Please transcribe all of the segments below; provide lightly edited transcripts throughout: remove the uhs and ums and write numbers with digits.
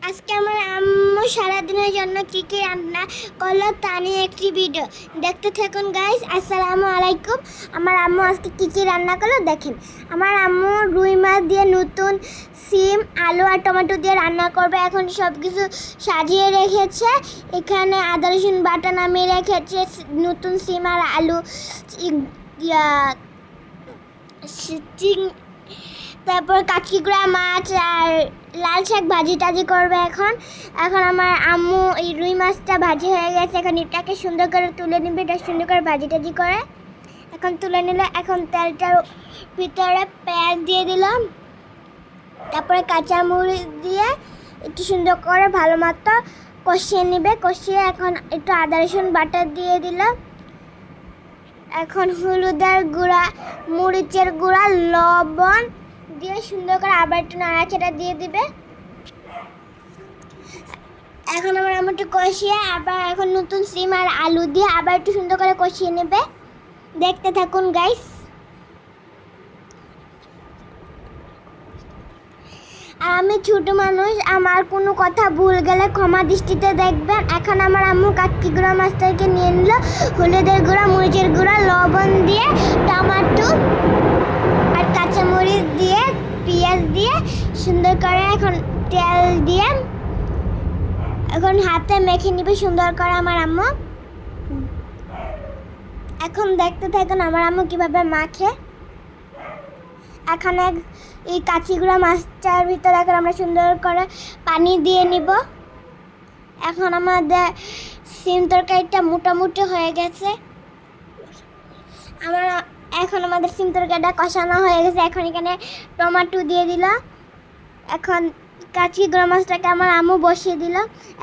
আজকে আমার আম্মু সারাদিনের জন্য কী কী রান্না করলো তা নিয়ে একটি ভিডিও দেখতে থাকুন গাইস। আসসালামু আলাইকুম। আমার আম্মু আজকে কী কী রান্না করলো দেখেন। আমার আম্মু রুই মাছ দিয়ে নতুন সিম আলু আর টমেটো দিয়ে রান্না করবে। এখন সব কিছু সাজিয়ে রেখেছে। এখানে আদা রসুন বাটা নামিয়ে রেখেছে, নতুন সিম আর আলু, তারপর কাঁচকিগুড়া মাছ আর লাল শাক ভাজি টাজি করবে। এখন আমার আম্মু এই রুই মাছটা ভাজি হয়ে গেছে। এখন এটাকে সুন্দর করে তুলে নেবে, এটা সুন্দর করে ভাজি টাজি করে এখন তুলে নিলে। এখন তেলটার ভিতরে পেঁয়াজ দিয়ে দিলাম, তারপরে কাঁচামরিচ দিয়ে একটু সুন্দর করে ভালো মতো কষিয়ে নেবে। কষিয়ে এখন একটু আদা রসুন বাটা দিয়ে দিলাম। এখন হলুদের গুঁড়া, মরিচের গুঁড়া, লবণ দিয়ে সুন্দর করে আবার একটু নাড়াচাড়া দিয়ে দিবে। এখন আমার একটু কষিয়ে আবার এখন নতুন সিম আর আলু দিয়ে আবার একটু সুন্দর করে কষিয়ে নেবে। দেখতে থাকুন গাইস। আর আমি ছোট মানুষ, আমার কোনো কথা ভুল গেলে ক্ষমা দৃষ্টিতে দেখবেন। এখন আমার আম্মু কাঁচকিগুড়া মাছটাকে নিয়ে নিল, হলুদের গুঁড়া, মরিচের গুঁড়া, লবণ দিয়ে, টমেটো আর কাঁচামরিচ দিয়ে, পেঁয়াজ দিয়ে সুন্দর করে এখন তেল দিয়ে এখন হাতে মেখে নিবে সুন্দর করে আমার আম্মু। এখন দেখতে থাকুন আমার আম্মু কীভাবে মাখে। এখানে এই কাঁচিগুড়া মাছটার ভিতরে এখন আমরা সুন্দর করে পানি দিয়ে নিব। এখন আমাদের সিম তরকারিটা মোটামুটি হয়ে গেছে। এখন আমাদের সিম তরকারিটা কষানো হয়ে গেছে। এখন এখানে টমেটো দিয়ে দিল। এখন কাঁচিগুড়া মাছটাকে আমার আম্মু বসিয়ে দিল।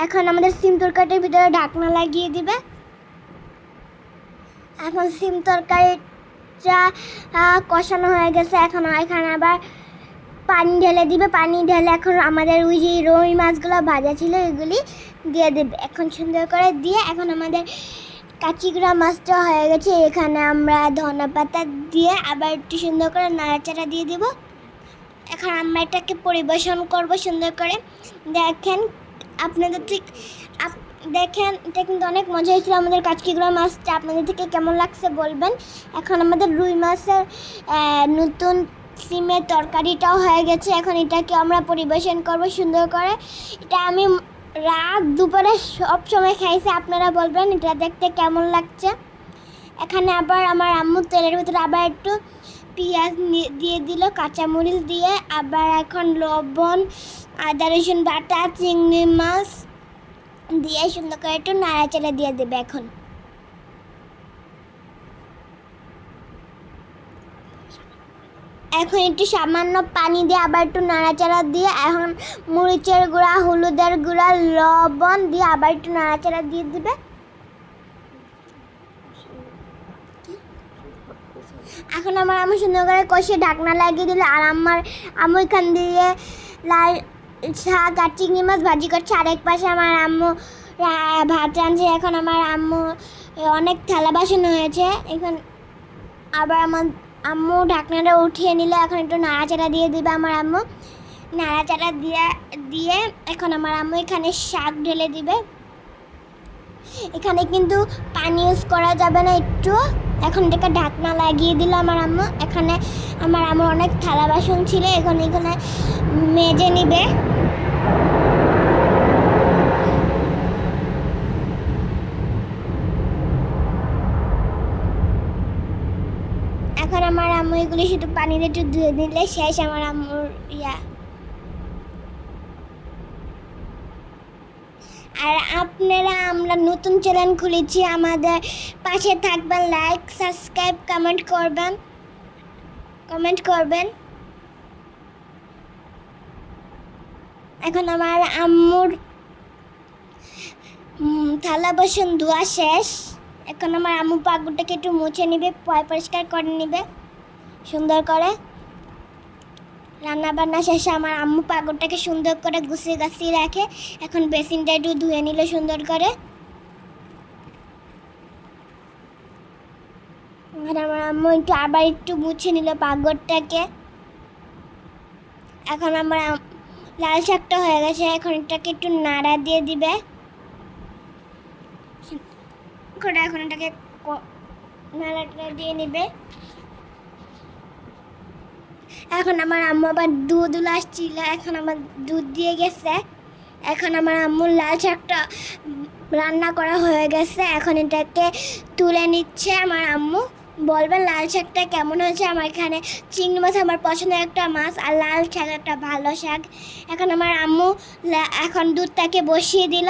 এখন আমাদের সিম তরকারিটার ভিতরে ঢাকনা লাগিয়ে দিবে। এখন সিম তরকারিটা কষানো হয়ে গেছে। এখন এখানে আবার পানি ঢেলে দিবে। পানি ঢেলে এখন আমাদের ওই যে রুই মাছগুলো ভাজা ছিল ওইগুলি দিয়ে দেবে। এখন সুন্দর করে দিয়ে এখন আমাদের কাঁচিগুড়া মাছটা হয়ে গেছে। এখানে আমরা ধনে পাতা দিয়ে আবার একটু সুন্দর করে নাড়াচাড়া দিয়ে দেব। এখন আমরা এটাকে পরিবেশন করব সুন্দর করে। দেখেন আপনাদের ঠিক দেখেন, এটা কিন্তু অনেক মজা হয়েছিল আমাদের কাঁচকিগুড়া মাছটা। আপনাদের থেকে কেমন লাগছে বলবেন। এখন আমাদের রুই মাছের নতুন সিমের তরকারিটাও হয়ে গেছে। এখন এটাকে আমরা পরিবেশন করব সুন্দর করে। এটা আমি রাত দুপুরে সব সময় খাইছি। আপনারা বলবেন এটা দেখতে কেমন লাগছে। এখানে আবার আমার আম্মু তেলের ভিতরে আবার একটু পেঁয়াজ দিয়ে দিল, কাঁচামরিচ দিয়ে, আবার এখন লবণ, আদা রসুন বাটা, চিংড়ি মাছ দিয়ে সুন্দর করে একটু নাড়াচাড়া দিয়ে দেবে। এখন একটু সামান্য পানি দিয়ে আবার একটু নাড়াচাড়া দিয়ে এখন মরিচের গুঁড়া, হলুদের গুঁড়া, লবণ দিয়ে আবার একটু নাড়াচাড়া দিয়ে দিবে। এখন আমার আম্মু সুন্দর করে কষে ঢাকনা লাগিয়ে দিল। আর আম্মু এখান দিয়ে লাল শাক আর চিংড়ি মাছ ভাজি করছে। আরেক পাশে আমার আম্মু ভাত রাঁধছে। এখন আমার আম্মু অনেক থালা বাসন হয়েছে। এখন আবার আমার আম্মু ঢাকনাটা উঠিয়ে নিলে এখন একটু নাড়াচাড়া দিয়ে দিবে আমার আম্মু। নাড়াচাড়া দিয়ে এখন আমার আম্মু এখানে শাক ঢেলে দিবে। এখানে কিন্তু পানি ইউজ করা যাবে না একটু। এখন এটাকে ঢাকনা লাগিয়ে দিল আমার আম্মু। এখানে আমার আম্মুর অনেক থালা বাসন ছিল, এখানে মেজে নিবে। এখন আমার আম্মু এগুলি শুধু পানি দিয়ে একটু ধুয়ে দিলে শেষ আমার আম্মুর আর আমরা নতুন চ্যানেল খুলেছি, আমাদের পাশে থাকবেন, লাইক, সাবস্ক্রাইব, কমেন্ট করবেন। এখন আমার আম্মুর থালা বাসন ধোয়া শেষ। এখন আমার আম্মু পাগুরটাকে একটু মুছে নিবে, পরিষ্কার করে নিবে সুন্দর করে। রান্না বান্না শেষে আমার আম্মু পাগড়টাকে সুন্দর করে গুছিয়ে গাছিয়ে রাখে। এখন বেসিনটা একটু ধুয়ে নিল সুন্দর করে। আর আমার আম্মু আবার একটু মুছে নিল পাগড়টাকে। এখন আমার লাল শাকটা হয়ে গেছে, এখন এটাকে একটু নাড়া দিয়ে দিবে। এখন এটাকে নাড়াটা দিয়ে নিবে। এখন আমার আম্মু আবার দুধ আসছিল, এখন আমার দুধ দিয়ে গেছে। এখন আমার আম্মুর লাল শাকটা রান্না করা হয়ে গেছে, এখন এটাকে তুলে নিচ্ছে আমার আম্মু। বলবেন লাল শাকটা কেমন হয়েছে। আমার এখানে চিংড়ি মাছ আমার পছন্দের একটা মাছ, আর লাল শাক একটা ভালো শাক। এখন আমার আম্মু এখন দুধটাকে বসিয়ে দিল।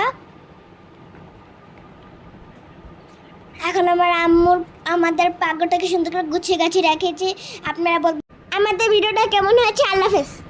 এখন আমার আম্মুর আমাদের পাগটাকে সুন্দর করে গুছিয়ে গাছিয়ে রেখেছি। আপনারা বলবেন আমাদের ভিডিওটা কেমন হয়েছে। আল্লাহ হাফেজ।